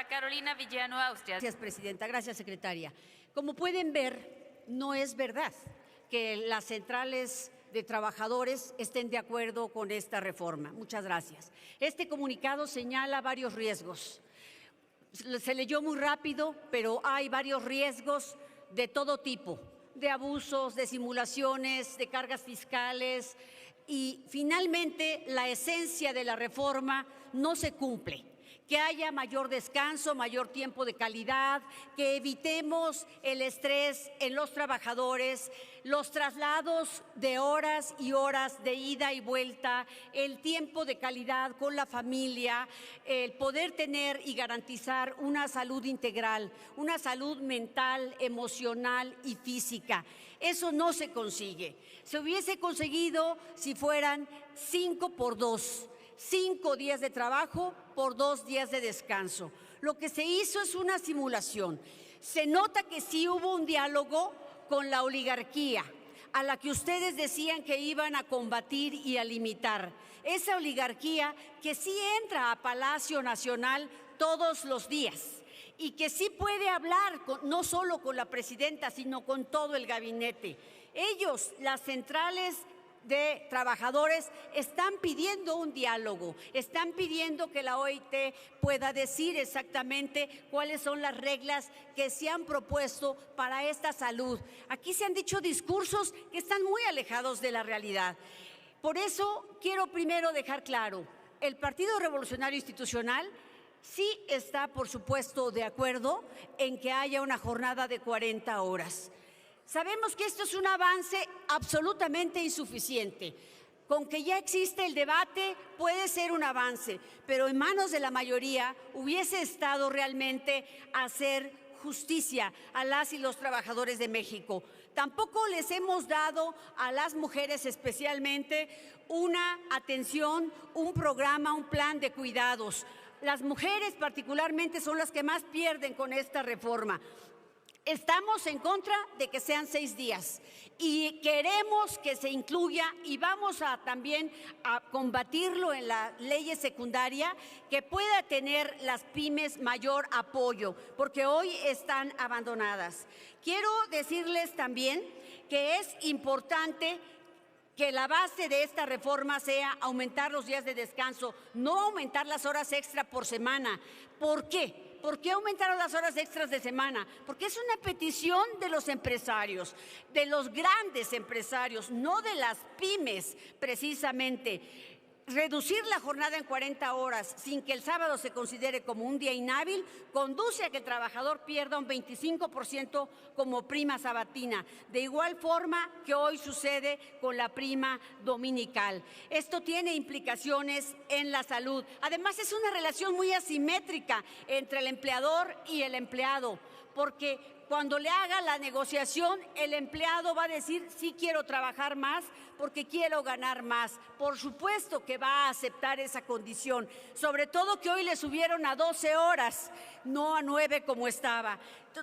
senadora Carolina Villano Austria. Gracias, presidenta. Gracias, secretaria. Como pueden ver, no es verdad que las centrales de trabajadores estén de acuerdo con esta reforma. Muchas gracias. Este comunicado señala varios riesgos. Se leyó muy rápido, pero hay varios riesgos de todo tipo, de abusos, de simulaciones, de cargas fiscales y finalmente la esencia de la reforma no se cumple. Que haya mayor descanso, mayor tiempo de calidad, que evitemos el estrés en los trabajadores, los traslados de horas y horas de ida y vuelta, el tiempo de calidad con la familia, el poder tener y garantizar una salud integral, una salud mental, emocional y física. Eso no se consigue. Se hubiese conseguido si fueran 5x2. 5 días de trabajo por 2 días de descanso. Lo que se hizo es una simulación. Se nota que sí hubo un diálogo con la oligarquía, a la que ustedes decían que iban a combatir y a limitar. Esa oligarquía que sí entra a Palacio Nacional todos los días y que sí puede hablar no solo con la presidenta, sino con todo el gabinete. Ellos, las centrales de trabajadores, están pidiendo un diálogo, están pidiendo que la OIT pueda decir exactamente cuáles son las reglas que se han propuesto para esta salud. Aquí se han dicho discursos que están muy alejados de la realidad. Por eso quiero primero dejar claro, el Partido Revolucionario Institucional sí está, por supuesto, de acuerdo en que haya una jornada de 40 horas. Sabemos que esto es un avance absolutamente insuficiente. Con que ya existe el debate puede ser un avance, pero en manos de la mayoría hubiese estado realmente hacer justicia a las y los trabajadores de México. Tampoco les hemos dado a las mujeres especialmente una atención, un programa, un plan de cuidados. Las mujeres particularmente son las que más pierden con esta reforma. Estamos en contra de que sean 6 días y queremos que se incluya y vamos a también a combatirlo en la ley secundaria, que pueda tener las pymes mayor apoyo, porque hoy están abandonadas. Quiero decirles también que es importante que la base de esta reforma sea aumentar los días de descanso, no aumentar las horas extra por semana. ¿Por qué? ¿Por qué aumentaron las horas extras de semana? Porque es una petición de los empresarios, de los grandes empresarios, no de las pymes precisamente. Reducir la jornada en 40 horas sin que el sábado se considere como un día inhábil conduce a que el trabajador pierda un 25% como prima sabatina, de igual forma que hoy sucede con la prima dominical. Esto tiene implicaciones en la salud. Además, es una relación muy asimétrica entre el empleador y el empleado, porque cuando le haga la negociación, el empleado va a decir, sí quiero trabajar más porque quiero ganar más. Por supuesto que va a aceptar esa condición, sobre todo que hoy le subieron a 12 horas, no a 9 como estaba.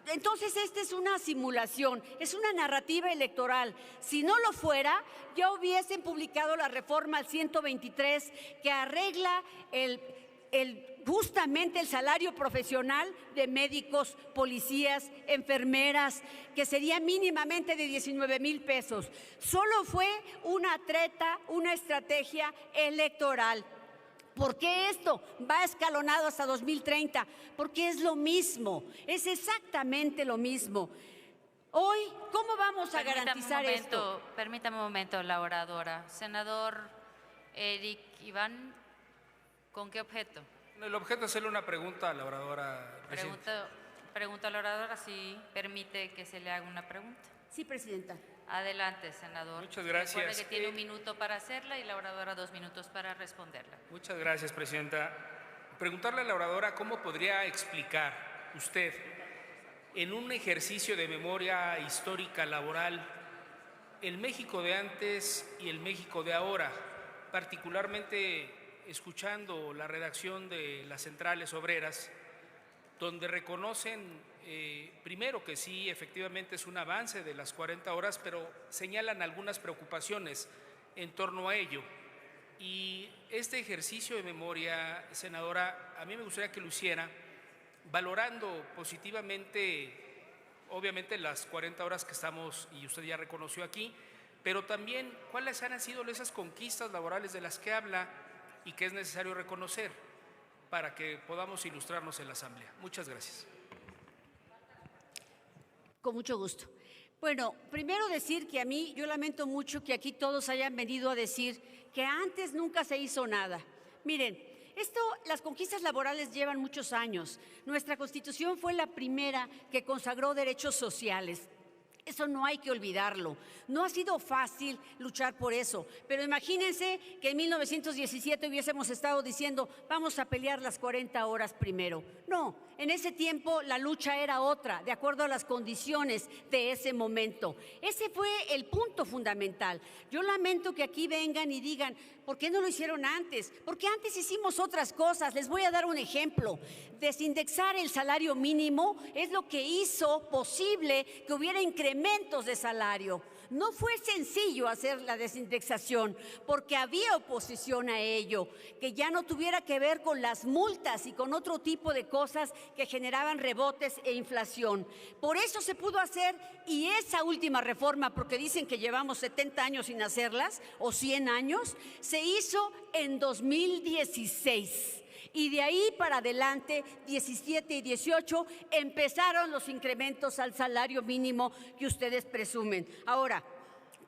Entonces, esta es una simulación, es una narrativa electoral. Si no lo fuera, ya hubiesen publicado la reforma al 123 que arregla justamente el salario profesional de médicos, policías, enfermeras, que sería mínimamente de 19,000 pesos. Solo fue una treta, una estrategia electoral. ¿Por qué esto va escalonado hasta 2030? Porque es lo mismo, es exactamente lo mismo. Hoy, ¿cómo vamos a garantizar esto? Permítame un momento, la oradora. Senador Eric Iván, ¿con qué objeto? El objeto es hacerle una pregunta a la oradora. Pregunta a la oradora si permite que se le haga una pregunta. Sí, presidenta. Adelante, senador. Muchas gracias. Recuerde que tiene 1 minuto para hacerla y la oradora 2 minutos para responderla. Muchas gracias, presidenta. Preguntarle a la oradora cómo podría explicar usted, en un ejercicio de memoria histórica laboral, el México de antes y el México de ahora, particularmente escuchando la redacción de las centrales obreras, donde reconocen primero que sí, efectivamente es un avance de las 40 horas, pero señalan algunas preocupaciones en torno a ello. Y este ejercicio de memoria, senadora, a mí me gustaría que lo hiciera valorando positivamente, obviamente, las 40 horas que estamos, y usted ya reconoció aquí, pero también cuáles han sido esas conquistas laborales de las que habla y que es necesario reconocer para que podamos ilustrarnos en la Asamblea. Muchas gracias. Con mucho gusto. Bueno, primero decir que yo lamento mucho que aquí todos hayan venido a decir que antes nunca se hizo nada. Miren, las conquistas laborales llevan muchos años. Nuestra Constitución fue la primera que consagró derechos sociales. Eso no hay que olvidarlo. No ha sido fácil luchar por eso, pero imagínense que en 1917 hubiésemos estado diciendo vamos a pelear las 40 horas primero. No, en ese tiempo la lucha era otra, de acuerdo a las condiciones de ese momento. Ese fue el punto fundamental. Yo lamento que aquí vengan y digan, ¿por qué no lo hicieron antes? Porque antes hicimos otras cosas. Les voy a dar un ejemplo. Desindexar el salario mínimo es lo que hizo posible que hubiera incrementos de salario. No fue sencillo hacer la desindexación porque había oposición a ello, que ya no tuviera que ver con las multas y con otro tipo de cosas que generaban rebotes e inflación. Por eso se pudo hacer, y esa última reforma, porque dicen que llevamos 70 años sin hacerlas o 100 años, se hizo en 2016. Y de ahí para adelante, 17 y 18, empezaron los incrementos al salario mínimo que ustedes presumen. Ahora,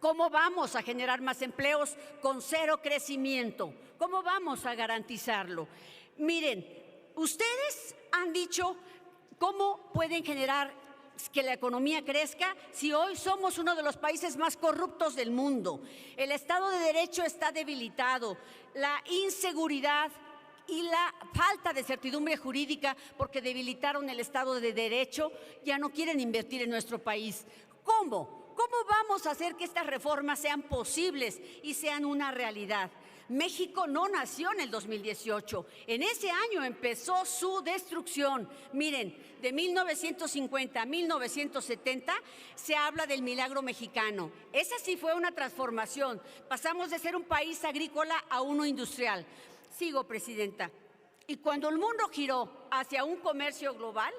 ¿cómo vamos a generar más empleos con cero crecimiento? ¿Cómo vamos a garantizarlo? Miren, ustedes han dicho cómo pueden generar que la economía crezca si hoy somos uno de los países más corruptos del mundo. El Estado de Derecho está debilitado, la inseguridad y la falta de certidumbre jurídica, porque debilitaron el Estado de Derecho, ya no quieren invertir en nuestro país. ¿Cómo? ¿Cómo vamos a hacer que estas reformas sean posibles y sean una realidad? México no nació en el 2018. En ese año empezó su destrucción. Miren, de 1950 a 1970 se habla del milagro mexicano. Esa sí fue una transformación. Pasamos de ser un país agrícola a uno industrial. Sigo, Presidenta. Y cuando el mundo giró hacia un comercio global,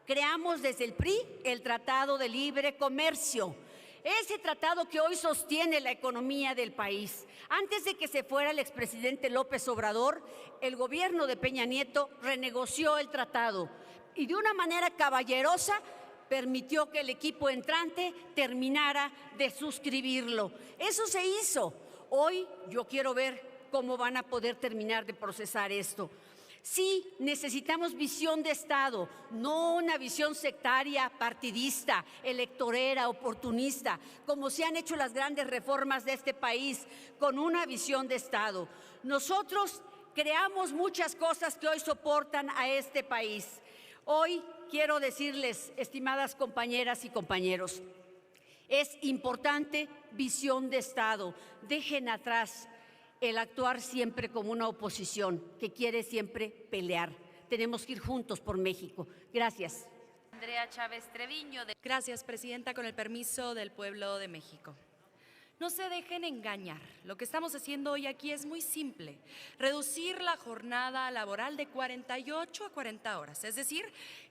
creamos desde el PRI el Tratado de Libre Comercio. Ese tratado que hoy sostiene la economía del país. Antes de que se fuera el expresidente López Obrador, el gobierno de Peña Nieto renegoció el tratado y de una manera caballerosa permitió que el equipo entrante terminara de suscribirlo. Eso se hizo. Hoy yo quiero ver cómo van a poder terminar de procesar esto. Sí, necesitamos visión de Estado, no una visión sectaria, partidista, electorera, oportunista, como se han hecho las grandes reformas de este país, con una visión de Estado. Nosotros creamos muchas cosas que hoy soportan a este país. Hoy quiero decirles, estimadas compañeras y compañeros, es importante visión de Estado. Dejen atrás el actuar siempre como una oposición que quiere siempre pelear. Tenemos que ir juntos por México. Gracias. Andrea Chávez Treviño. Gracias, Presidenta, con el permiso del pueblo de México. No se dejen engañar. Lo que estamos haciendo hoy aquí es muy simple. Reducir la jornada laboral de 48 a 40 horas. Es decir,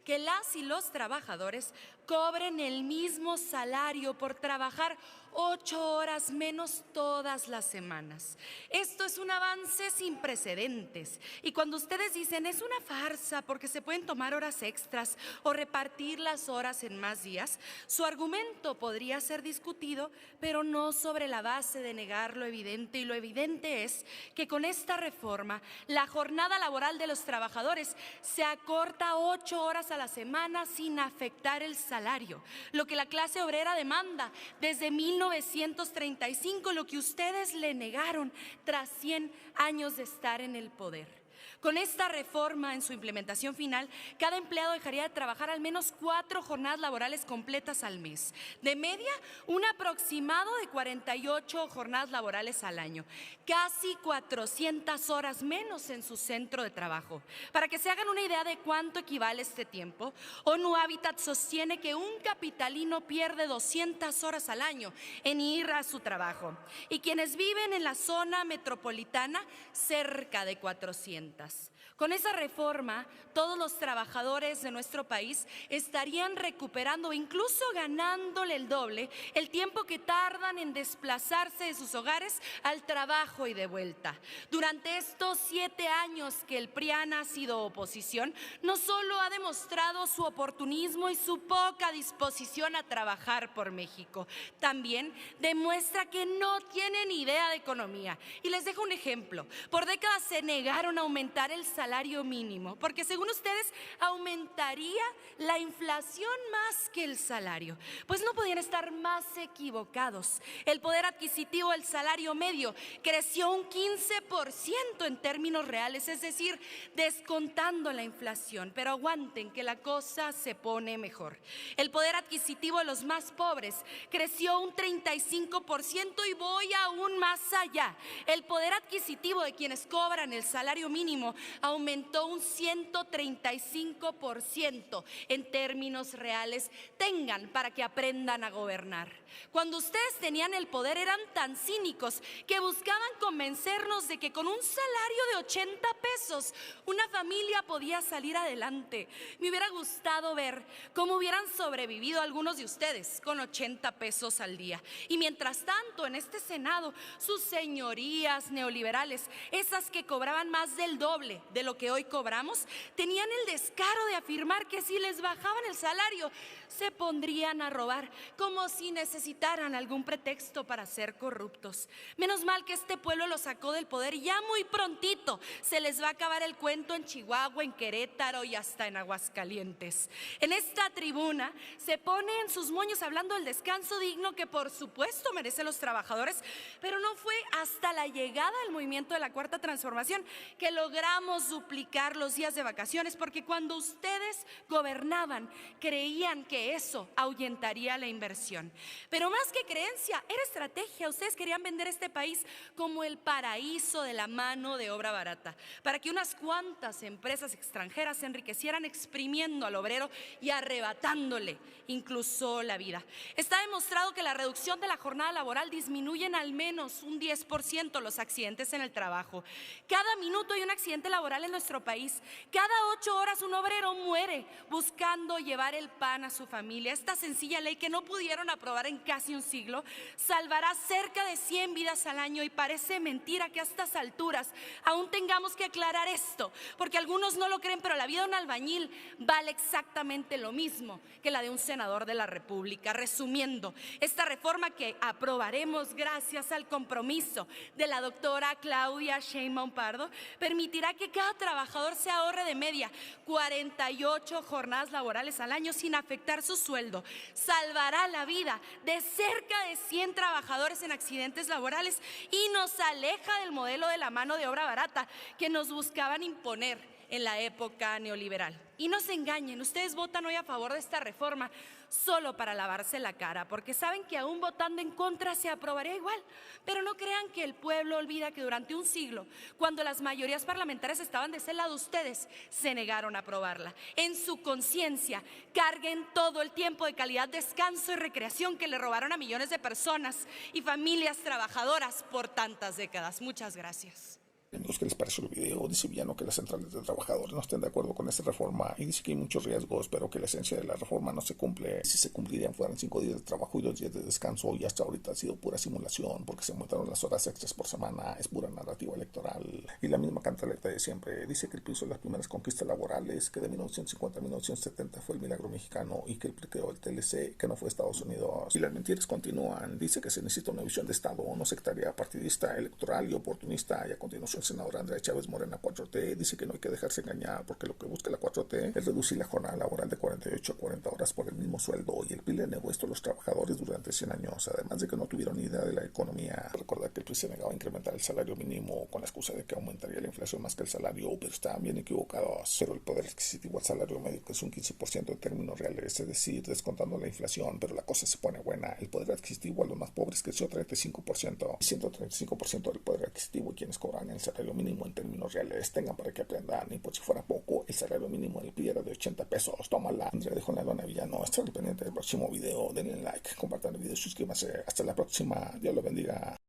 que las y los trabajadores cobren el mismo salario por trabajar 8 horas menos todas las semanas. Esto es un avance sin precedentes. Y cuando ustedes dicen es una farsa porque se pueden tomar horas extras o repartir las horas en más días, su argumento podría ser discutido, pero no sobre la base de negar lo evidente. Y lo evidente es que con esta reforma la jornada laboral de los trabajadores se acorta a 8 horas a la semana sin afectar el salario, lo que la clase obrera demanda desde 1935, lo que ustedes le negaron tras 100 años de estar en el poder. Con esta reforma, en su implementación final, cada empleado dejaría de trabajar al menos 4 jornadas laborales completas al mes. De media, un aproximado de 48 jornadas laborales al año. Casi 400 horas menos en su centro de trabajo. Para que se hagan una idea de cuánto equivale este tiempo, ONU Habitat sostiene que un capitalino pierde 200 horas al año en ir a su trabajo. Y quienes viven en la zona metropolitana, cerca de 400. Con esa reforma, todos los trabajadores de nuestro país estarían recuperando o incluso ganándole el doble el tiempo que tardan en desplazarse de sus hogares al trabajo y de vuelta. Durante estos 7 años que el PRIAN ha sido oposición, no solo ha demostrado su oportunismo y su poca disposición a trabajar por México, también demuestra que no tienen idea de economía. Y les dejo un ejemplo. Por décadas se negaron a aumentar el salario mínimo, porque según ustedes aumentaría la inflación más que el salario. Pues no podían estar más equivocados. El poder adquisitivo del salario medio creció un 15% en términos reales, es decir, descontando la inflación. Pero aguanten que la cosa se pone mejor. El poder adquisitivo de los más pobres creció un 35% y voy aún más allá. El poder adquisitivo de quienes cobran el salario mínimo aumentó un 135% en términos reales. Tengan para que aprendan a gobernar. Cuando ustedes tenían el poder eran tan cínicos que buscaban convencernos de que con un salario de 80 pesos una familia podía salir adelante. Me hubiera gustado ver cómo hubieran sobrevivido algunos de ustedes con 80 pesos al día. Y mientras tanto, en este Senado, sus señorías neoliberales, esas que cobraban más del doble de lo que hoy cobramos, tenían el descaro de afirmar que si les bajaban el salario, se pondrían a robar, como si necesitaran algún pretexto para ser corruptos. Menos mal que este pueblo los sacó del poder y ya muy prontito se les va a acabar el cuento en Chihuahua, en Querétaro y hasta en Aguascalientes. En esta tribuna se ponen sus moños hablando del descanso digno que por supuesto merecen los trabajadores, pero no fue hasta la llegada del movimiento de la Cuarta Transformación que logramos duplicar los días de vacaciones, porque cuando ustedes gobernaban creían que eso ahuyentaría la inversión. Pero más que creencia, era estrategia. Ustedes querían vender este país como el paraíso de la mano de obra barata, para que unas cuantas empresas extranjeras se enriquecieran exprimiendo al obrero y arrebatándole incluso la vida. Está demostrado que la reducción de la jornada laboral disminuye en al menos un 10% los accidentes en el trabajo. Cada minuto hay un accidente laboral en nuestro país. Cada 8 horas un obrero muere buscando llevar el pan a su familia. Esta sencilla ley que no pudieron aprobar en casi un siglo salvará cerca de 100 vidas al año, y parece mentira que a estas alturas aún tengamos que aclarar esto, porque algunos no lo creen, pero la vida de un albañil vale exactamente lo mismo que la de un senador de la República. Resumiendo, esta reforma que aprobaremos gracias al compromiso de la doctora Claudia Sheinbaum Pardo permitirá que cada trabajador se ahorre de media 48 jornadas laborales al año sin afectar su sueldo. Salvará la vida de cerca de 100 trabajadores en accidentes laborales y nos aleja del modelo de la mano de obra barata que nos buscaban imponer en la época neoliberal. Y no se engañen, ustedes votan hoy a favor de esta reforma solo para lavarse la cara, porque saben que aún votando en contra se aprobaría igual. Pero no crean que el pueblo olvida que durante un siglo, cuando las mayorías parlamentarias estaban de ese lado, ustedes se negaron a aprobarla. En su conciencia, carguen todo el tiempo de calidad, descanso y recreación que le robaron a millones de personas y familias trabajadoras por tantas décadas. Muchas gracias. Amigos, ¿qué les pareció el video? Dice Villano que las centrales de trabajadores no estén de acuerdo con esta reforma y dice que hay muchos riesgos, pero que la esencia de la reforma no se cumple. Si se cumplirían fueran 5 días de trabajo y 2 días de descanso, y hasta ahorita ha sido pura simulación porque se aumentaron las horas extras por semana, es pura narrativa electoral. Y la misma cantaleta de siempre. Dice que el piso de las primeras conquistas laborales, que de 1950 a 1970 fue el milagro mexicano, y que el creó el TLC, que no fue Estados Unidos. Y las mentiras continúan. Dice que se necesita una visión de Estado, no sectaria, partidista, electoral y oportunista, y a continuación senadora Andrea Chávez Morena 4T dice que no hay que dejarse engañar, porque lo que busca la 4T es reducir la jornada laboral de 48 a 40 horas por el mismo sueldo, y el PRI le negó esto a los trabajadores durante 100 años, además de que no tuvieron ni idea de la economía. Recordar que el PRI se negaba a incrementar el salario mínimo con la excusa de que aumentaría la inflación más que el salario, pero estaban bien equivocados. Pero el poder adquisitivo al salario medio, que es un 15% en términos reales, es decir, descontando la inflación, pero la cosa se pone buena. El poder adquisitivo a los más pobres creció 35%, y 135% del poder adquisitivo y quienes cobran el salario mínimo en términos reales. Tengan para que aprendan, y por si fuera poco, el salario mínimo del PRI era de 80 pesos. Tómala. Andrea dejó la dona Villano. Estén pendientes del próximo video, denle like, compartan el video, suscríbanse. Hasta la próxima. Dios lo bendiga.